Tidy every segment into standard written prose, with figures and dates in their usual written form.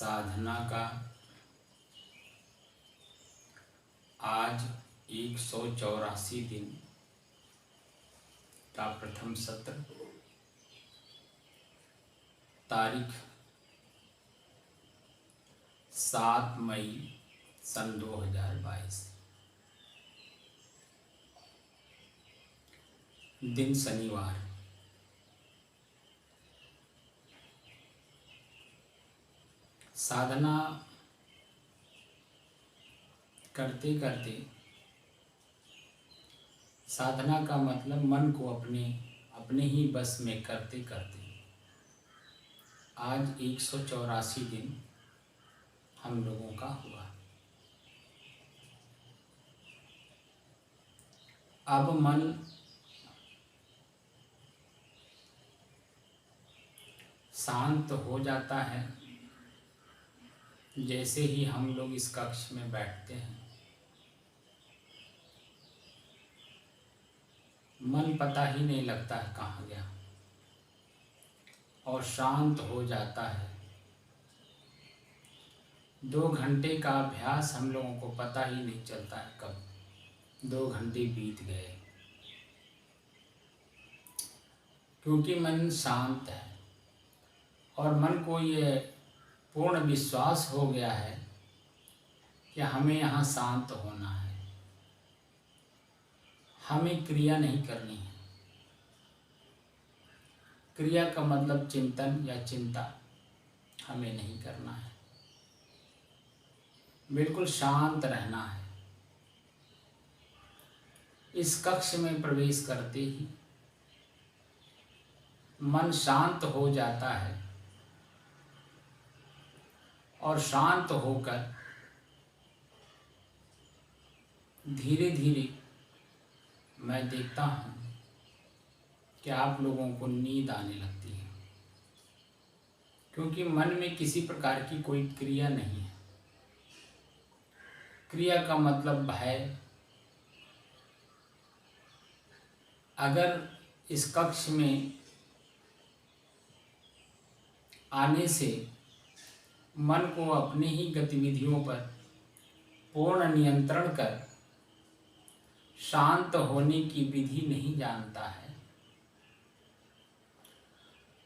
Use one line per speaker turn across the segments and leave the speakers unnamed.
साधना का आज 184 दिन का प्रथम सत्र, तारीख 7 मई सन 2022, दिन शनिवार। साधना करते करते, साधना का मतलब मन को अपने ही बस में करते करते आज 184 दिन हम लोगों का हुआ। अब मन शांत हो जाता है जैसे ही हम लोग इस कक्ष में बैठते हैं। मन पता ही नहीं लगता है कहाँ गया और शांत हो जाता है। 2 घंटे का अभ्यास हम लोगों को पता ही नहीं चलता है कब 2 घंटे बीत गए, क्योंकि मन शांत है और मन को ये पूर्ण विश्वास हो गया है कि हमें यहाँ शांत होना है, हमें क्रिया नहीं करनी है। क्रिया का मतलब चिंतन या चिंता हमें नहीं करना है, बिल्कुल शांत रहना है। इस कक्ष में प्रवेश करते ही मन शांत हो जाता है और शांत होकर धीरे धीरे मैं देखता हूँ कि आप लोगों को नींद आने लगती है, क्योंकि मन में किसी प्रकार की कोई क्रिया नहीं है। क्रिया का मतलब भय। अगर इस कक्ष में आने से मन को अपनी ही गतिविधियों पर पूर्ण नियंत्रण कर शांत होने की विधि नहीं जानता है,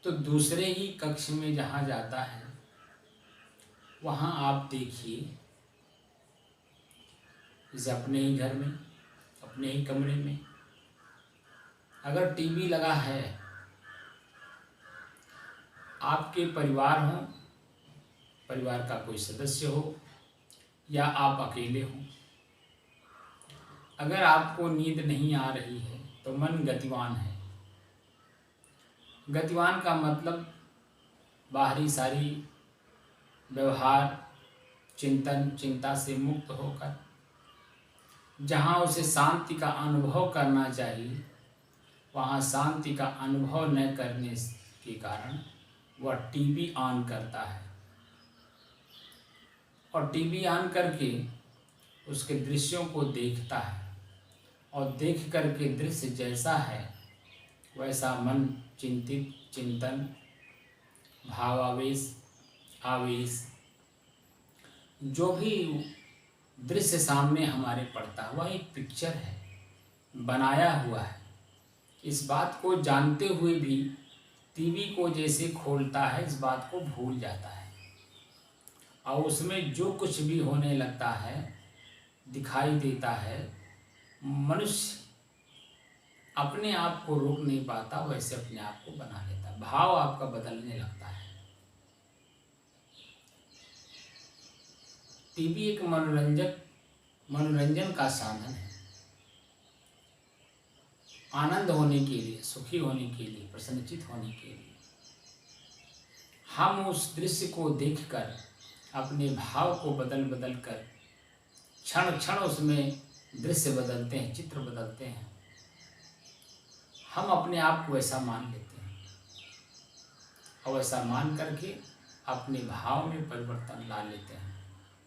तो दूसरे ही कक्ष में जहाँ जाता है वहाँ आप देखिए, जैसे अपने ही घर में, अपने ही कमरे में अगर टीवी लगा है, आपके परिवार हो, परिवार का कोई सदस्य हो या आप अकेले हो, अगर आपको नींद नहीं आ रही है तो मन गतिवान है। गतिवान का मतलब बाहरी सारी व्यवहार, चिंतन, चिंता से मुक्त होकर जहाँ उसे शांति का अनुभव करना चाहिए वहाँ शांति का अनुभव न करने के कारण वह टीवी ऑन करता है और टीवी ऑन करके उसके दृश्यों को देखता है और देख करके दृश्य जैसा है वैसा मन चिंतित, चिंतन, भावावेश, आवेश, जो भी दृश्य सामने हमारे पड़ता है वह एक पिक्चर है, बनाया हुआ है। इस बात को जानते हुए भी टीवी को जैसे खोलता है इस बात को भूल जाता है और उसमें जो कुछ भी होने लगता है, दिखाई देता है, मनुष्य अपने आप को रोक नहीं पाता, वैसे अपने आप को बना लेता है। भाव आपका बदलने लगता है। टीवी एक मनोरंजन का साधन है, आनंद होने के लिए, सुखी होने के लिए, प्रसन्नचित होने के लिए। हम उस दृश्य को देखकर अपने भाव को बदल कर क्षण क्षण उसमें दृश्य बदलते हैं, चित्र बदलते हैं। हम अपने आप को वैसा मान लेते हैं और वैसा मान करके अपने भाव में परिवर्तन ला लेते हैं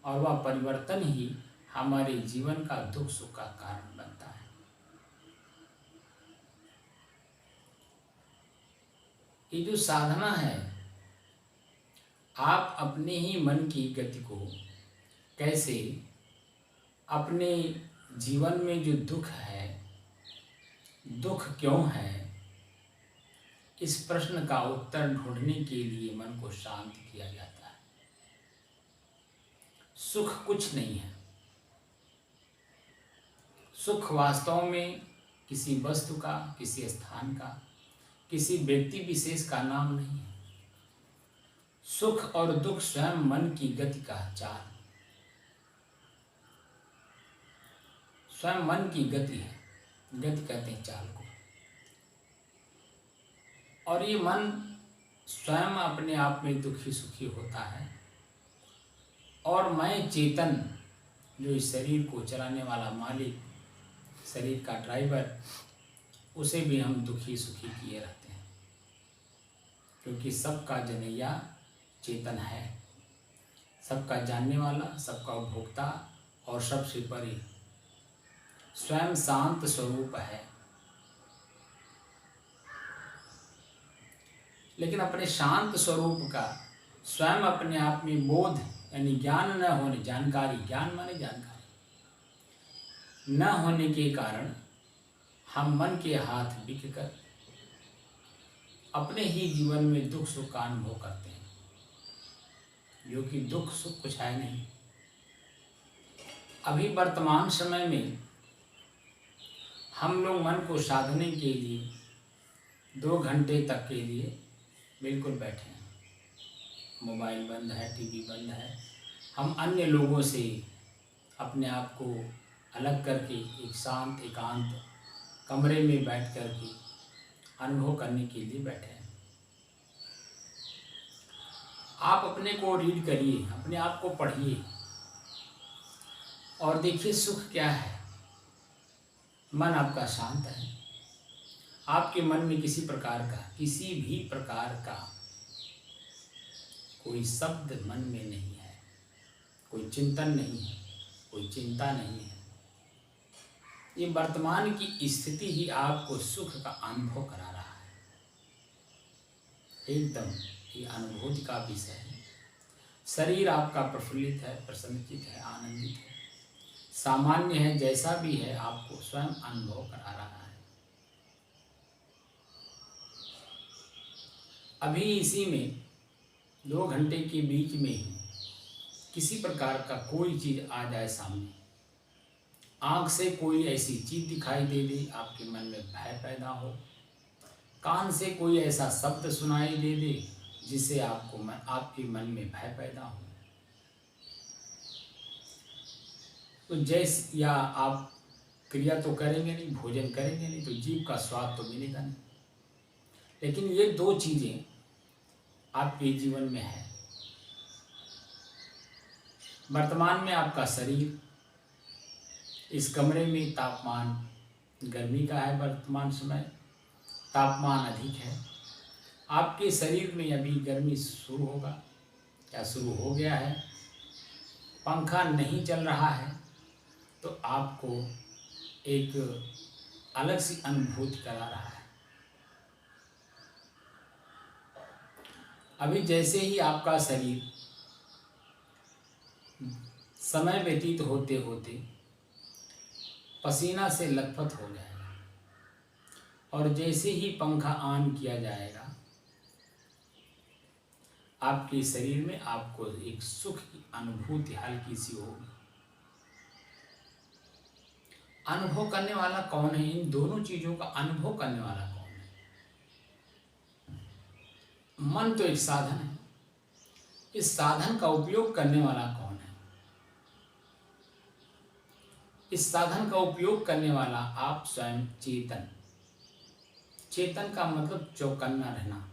और वह परिवर्तन ही हमारे जीवन का दुख सुख का कारण बनता है। ये जो साधना है आप अपने ही मन की गति को कैसे, अपने जीवन में जो दुख है, दुख क्यों है, इस प्रश्न का उत्तर ढूंढने के लिए मन को शांत किया जाता है। सुख कुछ नहीं है। सुख वास्तव में किसी वस्तु का, किसी स्थान का, किसी व्यक्ति विशेष का नाम नहीं है। सुख और दुख स्वयं मन की गति का चाल, स्वयं मन की गति है। गति कहते हैं चाल को। और ये मन स्वयं अपने आप में दुखी सुखी होता है। और मैं चेतन, जो इस शरीर को चलाने वाला मालिक, शरीर का ड्राइवर, उसे भी हम दुखी सुखी किए रहते हैं। क्योंकि सबका जनैया चेतन है, सबका जानने वाला, सबका उपभोक्ता और सबसे परे स्वयं शांत स्वरूप है। लेकिन अपने शांत स्वरूप का स्वयं अपने आप में बोध यानी ज्ञान न होने, जानकारी, ज्ञान माने जानकारी न होने के कारण हम मन के हाथ बिक कर अपने ही जीवन में दुख सुख का अनुभव करते हैं, जो कि दुख सुख कुछ है नहीं। अभी वर्तमान समय में हम लोग मन को साधने के लिए 2 घंटे तक के लिए बिल्कुल बैठे हैं। मोबाइल बंद है, टीवी बंद है। हम अन्य लोगों से अपने आप को अलग करके एक शांत एकांत कमरे में बैठ कर के अनुभव करने के लिए बैठे हैं। आप अपने को रीड करिए, अपने आप को पढ़िए और देखिए सुख क्या है। मन आपका शांत है। आपके मन में किसी भी प्रकार का कोई शब्द मन में नहीं है, कोई चिंतन नहीं है, कोई चिंता नहीं है। ये वर्तमान की स्थिति ही आपको सुख का अनुभव करा रहा है। एकदम ये अनुभूति का विषय है। शरीर आपका प्रफुल्लित है, प्रसन्नचित है, आनंदित है, सामान्य है, जैसा भी है आपको स्वयं अनुभव करा रहा है। अभी इसी में 2 घंटे के बीच में ही किसी प्रकार का कोई चीज़ आ जाए सामने, आँख से कोई ऐसी चीज़ दिखाई दे दे, आपके मन में भय पैदा हो, कान से कोई ऐसा शब्द सुनाई दे दे जिससे आपके मन में भय पैदा हो, तो जैसे या आप क्रिया तो करेंगे नहीं, भोजन करेंगे नहीं, तो जीभ का स्वाद तो मिलेगा नहीं। लेकिन ये 2 चीज़ें आपके जीवन में है। वर्तमान में आपका शरीर, इस कमरे में तापमान गर्मी का है, वर्तमान समय तापमान अधिक है। आपके शरीर में अभी गर्मी शुरू होगा या शुरू हो गया है, पंखा नहीं चल रहा है, तो आपको एक अलग सी अनुभूति करा रहा है। अभी जैसे ही आपका शरीर समय व्यतीत होते होते पसीना से लथपथ हो जाएगा और जैसे ही पंखा ऑन किया जाएगा, आपके शरीर में आपको एक सुख की अनुभूति हल्की सी होगी। अनुभव करने वाला कौन है? इन दोनों चीजों का अनुभव करने वाला कौन है? मन तो एक साधन है। इस साधन का उपयोग करने वाला कौन है? इस साधन का उपयोग करने वाला आप स्वयं चेतन। चेतन का मतलब चौकन्ना रहना,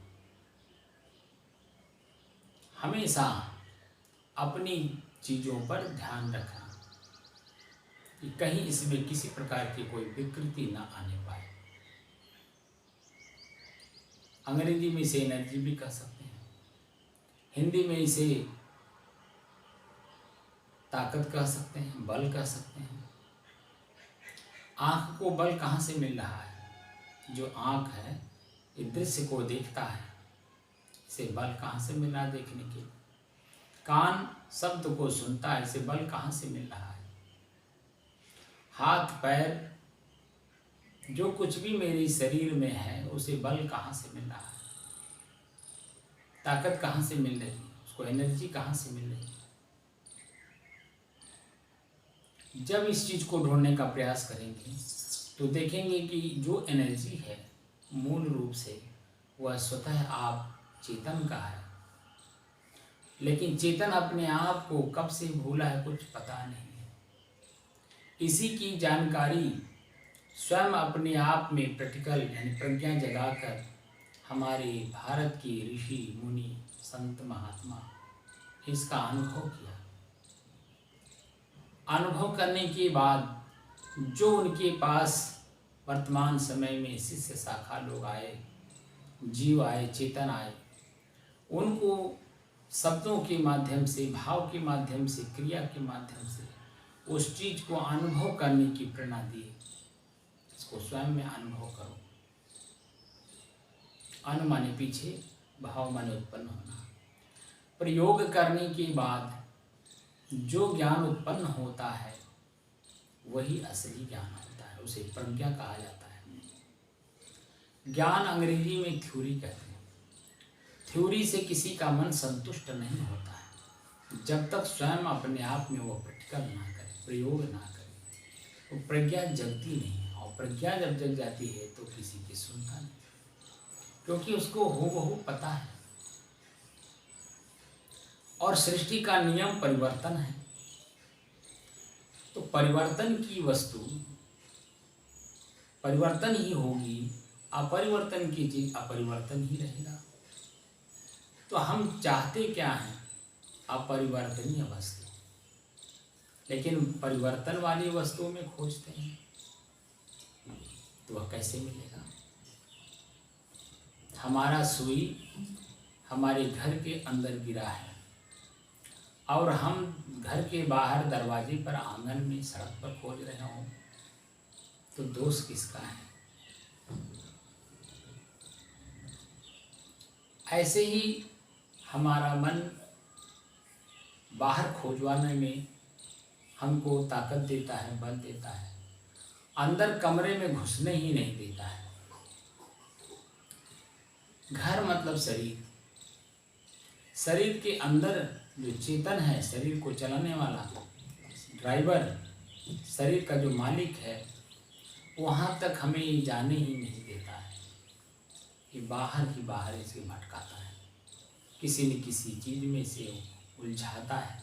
हमेशा अपनी चीजों पर ध्यान रखना कि कहीं इसमें किसी प्रकार की कोई विकृति ना आने पाए। अंग्रेजी में इसे एनर्जी भी कह सकते हैं, हिंदी में इसे ताकत कह सकते हैं, बल कह सकते हैं। आँख को बल कहाँ से मिल रहा है? जो आँख है, ये दृश्य को देखता है, इसे बल कहाँ से मिल रहा है देखने के? कान शब्द को सुनता है, इसे बल कहाँ से मिल रहा है? हाथ पैर जो कुछ भी मेरे शरीर में है उसे बल कहाँ से मिल रहा है? ताकत कहाँ से मिल रही है? उसको एनर्जी कहाँ से मिल रही है? जब इस चीज को ढूंढने का प्रयास करेंगे तो देखेंगे कि जो एनर्जी है मूल रूप से वह स्वतः आप चेतन का है, लेकिन चेतन अपने आप को कब से भूला है कुछ पता नहीं है। इसी की जानकारी स्वयं अपने आप में प्रैक्टिकल यानी प्रज्ञा जगाकर हमारे भारत के ऋषि मुनि संत महात्मा इसका अनुभव किया। अनुभव करने के बाद जो उनके पास वर्तमान समय में शिष्य शाखा लोग आए, जीव आए, चेतन आए, उनको शब्दों के माध्यम से, भाव के माध्यम से, क्रिया के माध्यम से उस चीज को अनुभव करने की प्रेरणा दी। इसको स्वयं में अनुभव करो। अनु माने पीछे, भाव माने उत्पन्न होना। प्रयोग करने के बाद जो ज्ञान उत्पन्न होता है वही असली ज्ञान होता है, उसे प्रज्ञा कहा जाता है। ज्ञान अंग्रेजी में थ्योरी कहते हैं। थ्योरी से किसी का मन संतुष्ट नहीं होता है जब तक स्वयं अपने आप में वो प्रैक्टिकल ना करे, प्रयोग ना करे, वो प्रज्ञा जगती नहीं है। और प्रज्ञा जब जग जाती है तो किसी की सुनता नहीं, क्योंकि उसको हूबहू पता है। और सृष्टि का नियम परिवर्तन है, तो परिवर्तन की वस्तु परिवर्तन ही होगी, अपरिवर्तन की चीज अपरिवर्तन ही रहेगा। तो हम चाहते क्या हैं? अपरिवर्तनीय वस्तु, लेकिन परिवर्तन वाली वस्तुओं में खोजते हैं, तो वह कैसे मिलेगा? हमारा सुई हमारे घर के अंदर गिरा है और हम घर के बाहर दरवाजे पर, आंगन में, सड़क पर खोज रहे हो, तो दोष किसका है? ऐसे ही हमारा मन बाहर खोजवाने में हमको ताकत देता है, बल देता है, अंदर कमरे में घुसने ही नहीं देता है। घर मतलब शरीर, शरीर के अंदर जो चेतन है, शरीर को चलाने वाला ड्राइवर, शरीर का जो मालिक है, वहाँ तक हमें जाने ही नहीं देता है। कि बाहर ही बाहर इसे भटकाता है, किसी न किसी चीज में से उलझाता है।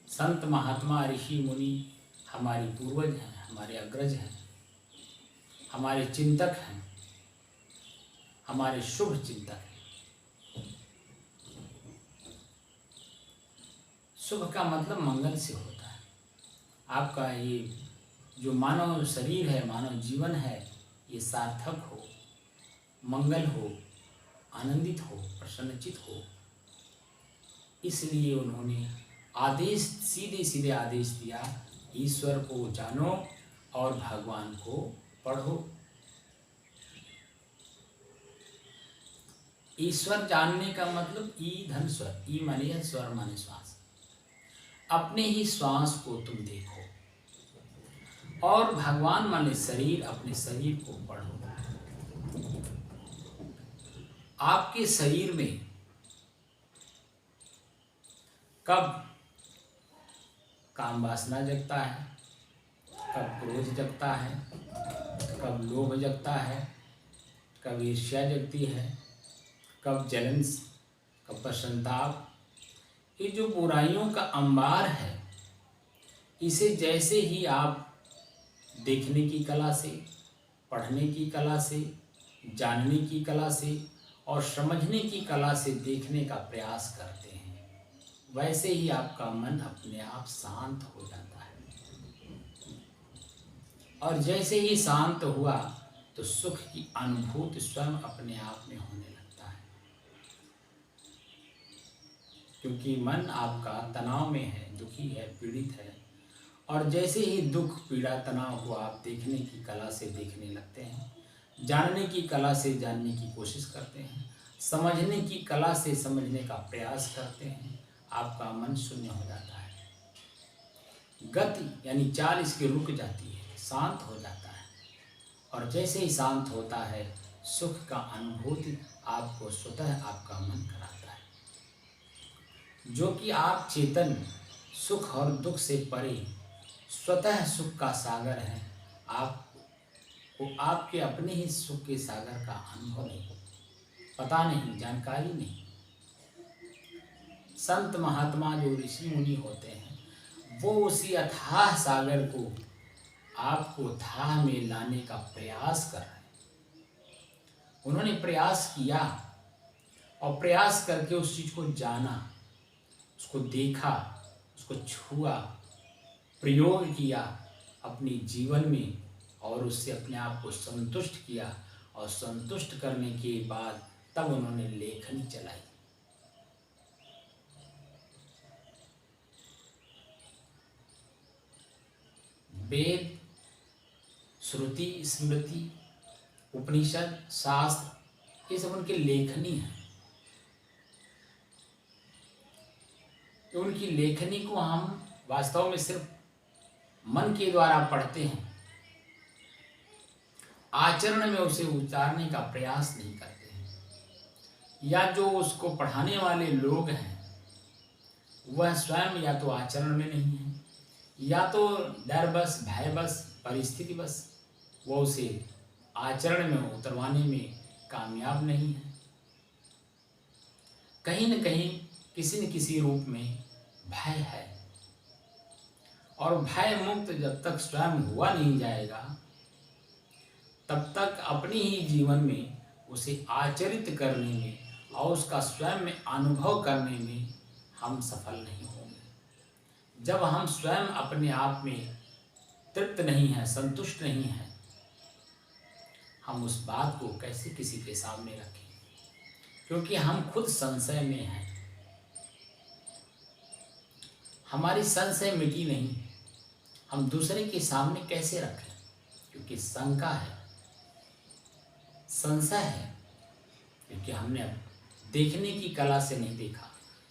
संत महात्मा ऋषि मुनि हमारे पूर्वज हैं, हमारे अग्रज हैं, हमारे चिंतक हैं, हमारे शुभ चिंतक हैं। शुभ का मतलब मंगल से होता है। आपका ये जो मानव शरीर है, मानव जीवन है, ये सार्थक हो, मंगल हो, आनंदित हो, प्रसन्नचित हो। इसलिए उन्होंने आदेश, सीधे सीधे आदेश दिया, ईश्वर को जानो और भगवान को पढ़ो। ईश्वर जानने का मतलब ई धन स्वर, ई माने स्वर माने श्वास। अपने ही श्वास को तुम देखो, और भगवान माने शरीर, अपने शरीर को पढ़ो। आपके शरीर में कब काम वासना जगता है, कब क्रोध जगता है, कब लोभ जगता है, कब ईर्ष्या जगती है, कब जलन, कब पश्चाताप। ये जो बुराइयों का अंबार है, इसे जैसे ही आप देखने की कला से, पढ़ने की कला से, जानने की कला से और समझने की कला से देखने का प्रयास करते हैं, वैसे ही आपका मन अपने आप शांत हो जाता है। और जैसे ही शांत हुआ तो सुख की अनुभूति स्वयं अपने आप में होने लगता है, क्योंकि मन आपका तनाव में है, दुखी है, पीड़ित है। और जैसे ही दुख, पीड़ा, तनाव को आप देखने की कला से देखने लगते हैं, जानने की कला से जानने की कोशिश करते हैं, समझने की कला से समझने का प्रयास करते हैं, आपका मन शून्य हो जाता है। गति यानी चाल इसकी रुक जाती है, शांत हो जाता है। और जैसे ही शांत होता है, सुख का अनुभूति आपको स्वतः आपका मन कराता है। जो कि आप चेतन सुख और दुख से परे स्वतः सुख का सागर है। आपको आपके अपने ही सुख के सागर का अनुभव नहीं, पता नहीं, जानकारी नहीं। संत महात्मा जो ऋषि मुनि होते हैं, वो उसी अथाह सागर को आपको थाह में लाने का प्रयास कर रहे हैं। उन्होंने प्रयास किया और प्रयास करके उस चीज को जाना, उसको देखा, उसको छुआ, प्रयोग किया अपने जीवन में और उससे अपने आप को संतुष्ट किया। और संतुष्ट करने के बाद तब उन्होंने लेखनी चलाई। वेद, श्रुति, स्मृति, उपनिषद, शास्त्र, ये सब उनकी लेखनी है। उनकी लेखनी को हम वास्तव में सिर्फ मन के द्वारा पढ़ते हैं, आचरण में उसे उतारने का प्रयास नहीं करते हैं। या जो उसको पढ़ाने वाले लोग हैं, वह स्वयं या तो आचरण में नहीं है, या तो डर बस, भय बस, परिस्थिति बस, वो उसे आचरण में उतरवाने में कामयाब नहीं है। कहीं न कहीं किसी न किसी रूप में भय है। और भय मुक्त जब तक स्वयं हुआ नहीं जाएगा, तब तक अपने ही जीवन में उसे आचरित करने में और उसका स्वयं में अनुभव करने में हम सफल नहीं होंगे। जब हम स्वयं अपने आप में तृप्त नहीं हैं, संतुष्ट नहीं हैं, हम उस बात को कैसे किसी के सामने रखें? क्योंकि हम खुद संशय में हैं। हमारी संशय मिटी नहीं, हम दूसरे के सामने कैसे रखें? क्योंकि शंका है, संशय है, क्योंकि हमने देखने की कला से नहीं देखा,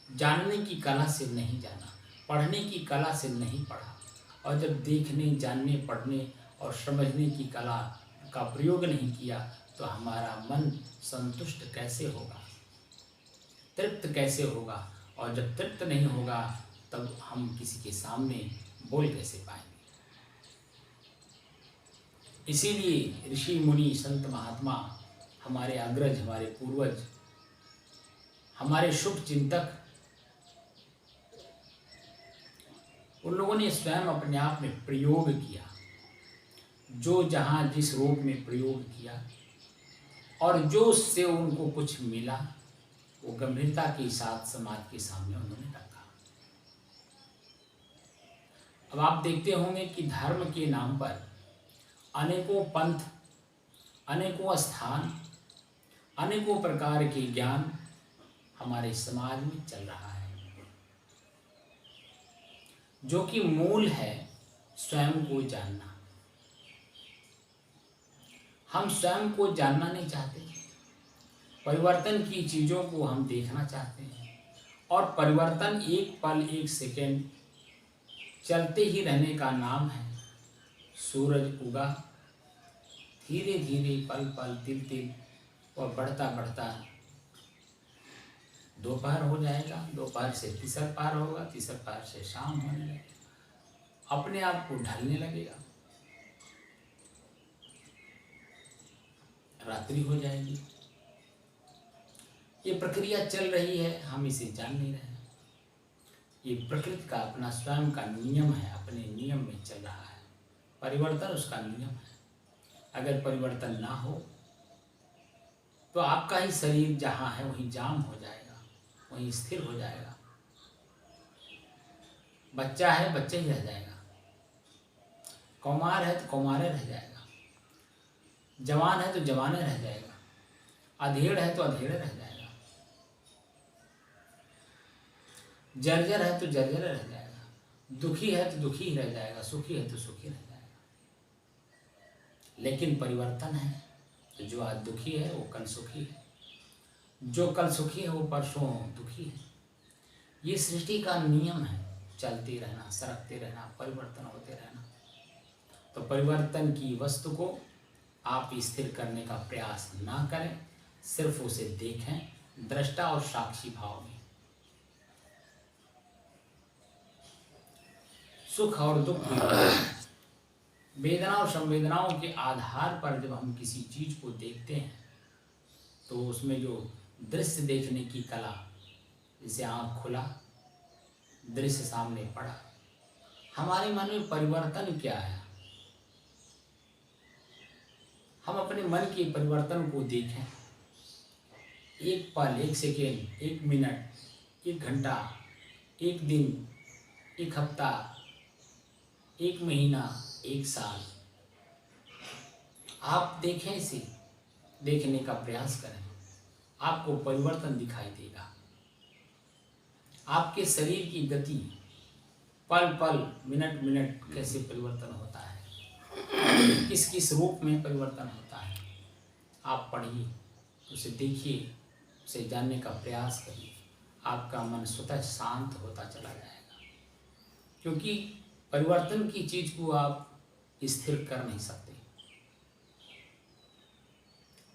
जानने की कला से नहीं जाना, पढ़ने की कला से नहीं पढ़ा। और जब देखने, जानने, पढ़ने और समझने की कला का प्रयोग नहीं किया, तो हमारा मन संतुष्ट कैसे होगा, तृप्त कैसे होगा? और जब तृप्त नहीं होगा, तब हम किसी के सामने बोल कैसे पाएंगे? इसीलिए ऋषि मुनि, संत महात्मा, हमारे अग्रज, हमारे पूर्वज, हमारे शुभ चिंतक, उन लोगों ने स्वयं अपने आप में प्रयोग किया, जो जहाँ जिस रूप में प्रयोग किया, और जो उससे उनको कुछ मिला, वो गंभीरता के साथ समाज के सामने उन्होंने रखा। अब आप देखते होंगे कि धर्म के नाम पर अनेकों पंथ, अनेकों स्थान, अनेकों प्रकार के ज्ञान हमारे समाज में चल रहा है, जो कि मूल है स्वयं को जानना। हम स्वयं को जानना नहीं चाहते, परिवर्तन की चीज़ों को हम देखना चाहते हैं। और परिवर्तन एक पल, एक सेकंड चलते ही रहने का नाम है। सूरज उगा, धीरे धीरे, पल पल, तिल तिल, और बढ़ता बढ़ता दोपहर हो जाएगा, दोपहर से तीसर पार होगा, तीसर पार से शाम होने लगेगा, अपने आप को ढलने लगेगा, रात्रि हो जाएगी। ये प्रक्रिया चल रही है, हम इसे जान नहीं रहे। ये प्रकृति का अपना स्वयं का नियम है, अपने नियम में चल रहा है। परिवर्तन उसका नियम है। अगर परिवर्तन ना हो तो आपका ही शरीर जहाँ है वहीं जाम हो जाएगा, वहीं स्थिर हो जाएगा। बच्चा है, बच्चा ही रह जाएगा, कौमार है तो कौमारे रह जाएगा, जवान है तो जवाने रह जाएगा, अधेड़ है तो अधेड़े रह जाएगा, जर्जर है तो जर्जर रह जाएगा, दुखी है तो दुखी ही रह जाएगा, सुखी है तो सुखी रह जाएगा। लेकिन परिवर्तन है तो जो आज दुखी है वो कल सुखी है, जो कल सुखी है वो परसों दुखी है। ये सृष्टि का नियम है, चलते रहना, सरकते रहना, परिवर्तन होते रहना। तो परिवर्तन की वस्तु को आप स्थिर करने का प्रयास ना करें, सिर्फ उसे देखें दृष्टा और साक्षी भाव में। सुख और दुख की वेदना और संवेदनाओं के आधार पर जब हम किसी चीज को देखते हैं तो उसमें जो दृश्य देखने की कला, जैसे आँख खुला, दृश्य सामने पड़ा, हमारे मन में परिवर्तन क्या आया, हम अपने मन के परिवर्तन को देखें। एक पल, एक सेकेंड, एक मिनट, एक घंटा, एक दिन, एक हफ्ता, एक महीना, एक साल, आप देखें, इसे देखने का प्रयास करें, आपको परिवर्तन दिखाई देगा। आपके शरीर की गति पल पल, मिनट मिनट कैसे परिवर्तन होता है, किस किस रूप में परिवर्तन होता है, आप पढ़िए, उसे देखिए, उसे जानने का प्रयास करिए। आपका मन स्वतः शांत होता चला जाएगा, क्योंकि परिवर्तन की चीज को आप स्थिर कर नहीं सकते।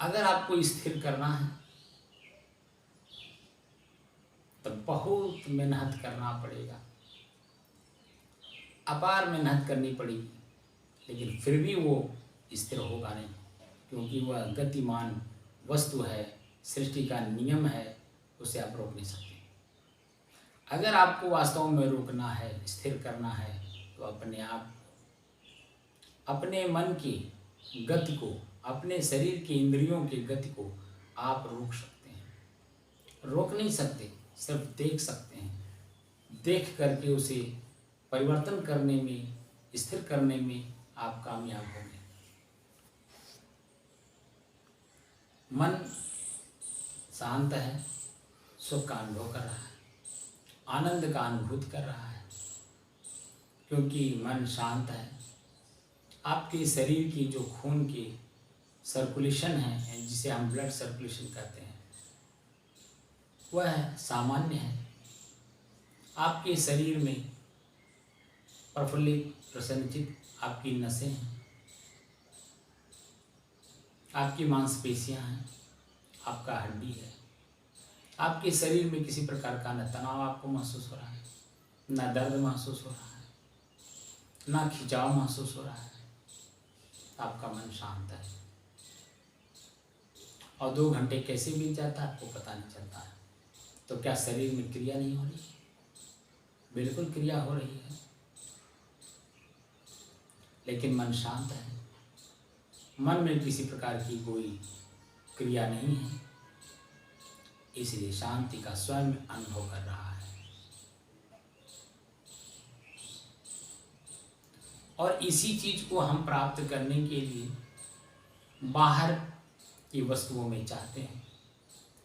अगर आपको स्थिर करना है तो बहुत मेहनत करना पड़ेगा, अपार मेहनत करनी पड़ेगी, लेकिन फिर भी वो स्थिर होगा नहीं, क्योंकि वह गतिमान वस्तु है, सृष्टि का नियम है, उसे आप रोक नहीं सकते। अगर आपको वास्तव में रोकना है, स्थिर करना है, तो अपने आप, अपने मन की गति को, अपने शरीर की इंद्रियों की गति को आप रोक सकते हैं। रोक नहीं सकते, सिर्फ देख सकते हैं। देख करके उसे परिवर्तन करने में, स्थिर करने में आप कामयाब होंगे। मन शांत है, सुख का अनुभव कर रहा है, आनंद का अनुभूति कर रहा है, क्योंकि मन शांत है। आपके शरीर की जो खून की सर्कुलेशन है, जिसे हम ब्लड सर्कुलेशन कहते हैं, वह सामान्य है। आपके शरीर में प्रफुल्लित, प्रसन्नचित आपकी नसें हैं, आपकी मांसपेशियां हैं, आपका हड्डी है। आपके शरीर में किसी प्रकार का न तनाव आपको महसूस हो रहा है, न दर्द महसूस हो रहा है, न खिंचाव महसूस हो रहा है। आपका मन शांत है और 2 घंटे कैसे बीत जाता है आपको पता नहीं चलता है। तो क्या शरीर में क्रिया नहीं हो रही? बिल्कुल क्रिया हो रही है, लेकिन मन शांत है। मन में किसी प्रकार की कोई क्रिया नहीं है, इसलिए शांति का स्वयं अनुभव कर रहा है। और इसी चीज को हम प्राप्त करने के लिए बाहर की वस्तुओं में चाहते हैं,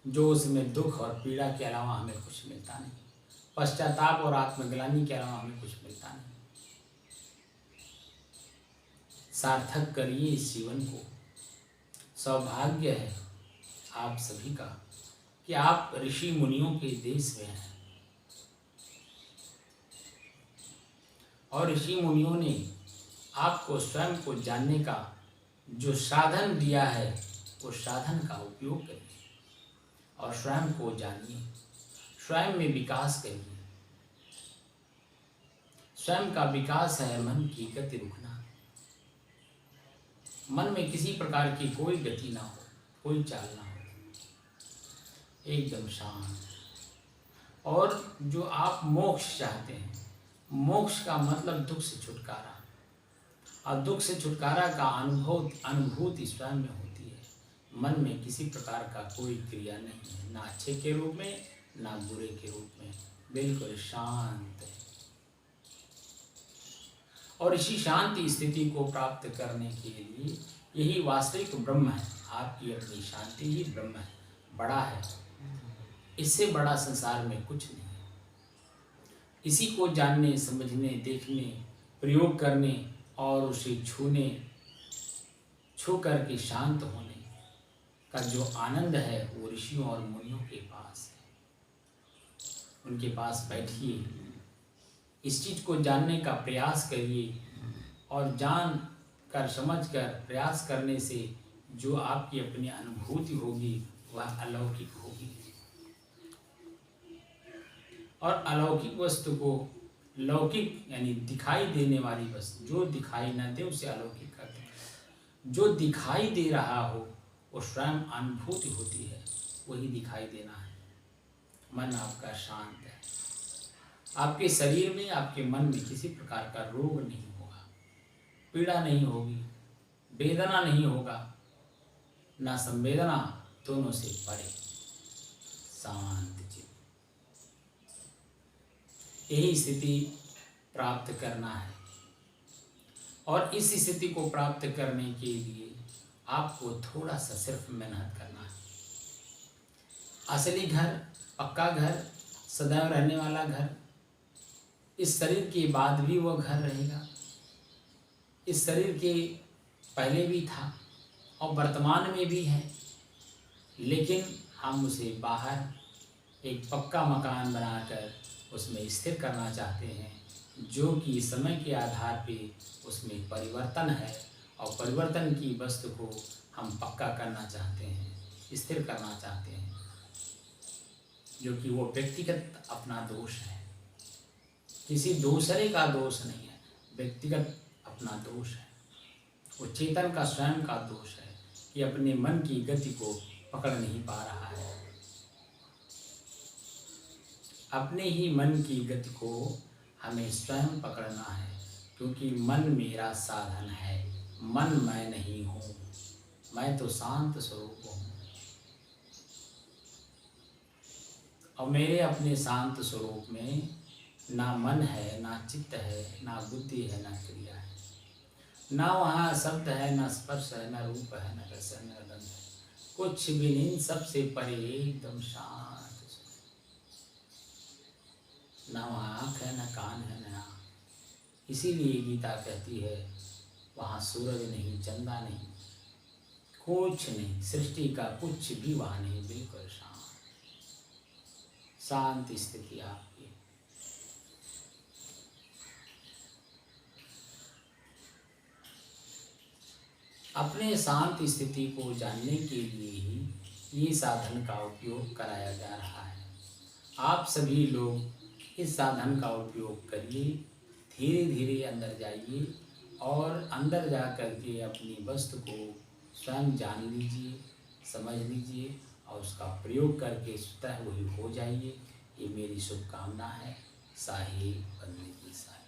जो उसमें दुख और पीड़ा के अलावा हमें कुछ मिलता नहीं, पश्चाताप और आत्मग्लानि के अलावा हमें कुछ मिलता नहीं। सार्थक करिए इस जीवन को। सौभाग्य है आप सभी का कि आप ऋषि मुनियों के देश में हैं, और ऋषि मुनियों ने आपको स्वयं को जानने का जो साधन दिया है, वो साधन का उपयोग करिए और स्वयं को जानिए, स्वयं में विकास करिए। स्वयं का विकास है मन की गति रुकना। मन में किसी प्रकार की कोई गति ना हो, कोई चाल ना हो, एकदम शांत। और जो आप मोक्ष चाहते हैं, मोक्ष का मतलब दुख से छुटकारा, और दुख से छुटकारा का अनुभूति स्वयं में होती है। मन में किसी प्रकार का कोई क्रिया नहीं है, ना अच्छे के रूप में ना बुरे के रूप में, बिल्कुल शांत है। और इसी शांति स्थिति को प्राप्त करने के लिए यही वास्तविक ब्रह्म है। आपकी अपनी शांति ही ब्रह्म है, बड़ा है, इससे बड़ा संसार में कुछ नहीं है। इसी को जानने, समझने, देखने, प्रयोग करने और उसे छू करके शांत होने का जो आनंद है वो ऋषियों और मुनियों के पास है। उनके पास बैठिए, इस चीज़ को जानने का प्रयास करिए और जान कर समझ कर प्रयास करने से जो आपकी अपनी अनुभूति होगी वह अलौकिक होगी। और अलौकिक वस्तु को लौकिक यानी दिखाई देने वाली वस्तु, जो दिखाई न दे उसे अलौकिक कहते हैं। जो दिखाई दे रहा हो वो स्वयं अनुभूति होती है, वही दिखाई देना है। मन आपका शांत है, आपके शरीर में आपके मन में किसी प्रकार का रोग नहीं होगा, पीड़ा नहीं होगी, वेदना नहीं होगा, ना संवेदना, दोनों से परे शांत चित्त। यही स्थिति प्राप्त करना है और इस स्थिति को प्राप्त करने के लिए आपको थोड़ा सा सिर्फ मेहनत करना है। असली घर, पक्का घर, सदैव रहने वाला घर, इस शरीर के बाद भी वह घर रहेगा। इस शरीर के पहले भी था और वर्तमान में भी है, लेकिन हम उसे बाहर एक पक्का मकान बनाकर उसमें स्थिर करना चाहते हैं, जो कि समय के आधार पे उसमें परिवर्तन है और परिवर्तन की वस्तु को हम पक्का करना चाहते हैं, स्थिर करना चाहते हैं, जो कि वो व्यक्तिगत अपना दोष है, किसी दूसरे का दोष नहीं है, व्यक्तिगत अपना दोष है। वो चेतन का स्वयं का दोष है कि अपने मन की गति को पकड़ नहीं पा रहा है। अपने ही मन की गति को हमें स्वयं पकड़ना है, क्योंकि मन मेरा साधन है, मन मैं नहीं हूँ, मैं तो शांत स्वरूप हूँ। और मेरे अपने शांत स्वरूप में ना मन है, ना चित्त है, ना बुद्धि है, ना क्रिया है, ना वहाँ शब्द है, ना स्पर्श है, ना रूप है, ना रस है, ना गंध है, कुछ भी नहीं, सबसे परे एकदम शांत। ना वहाँ आँख है, ना कान है, ना आँख। इसीलिए गीता कहती है वहाँ सूरज नहीं, चंदा नहीं, कुछ नहीं, सृष्टि का कुछ भी वहाँ नहीं, बिल्कुल शांत स्थिति आपकी। अपने शांत स्थिति को जानने के लिए ही ये साधन का उपयोग कराया जा रहा है। आप सभी लोग इस साधन का उपयोग करिए, धीरे धीरे अंदर जाइए और अंदर जा कर के अपनी वस्तु को स्वयं जान लीजिए, समझ लीजिए और उसका प्रयोग करके स्वतः वही हो जाइए। ये मेरी शुभकामना है। साहिब बनने की साहिब।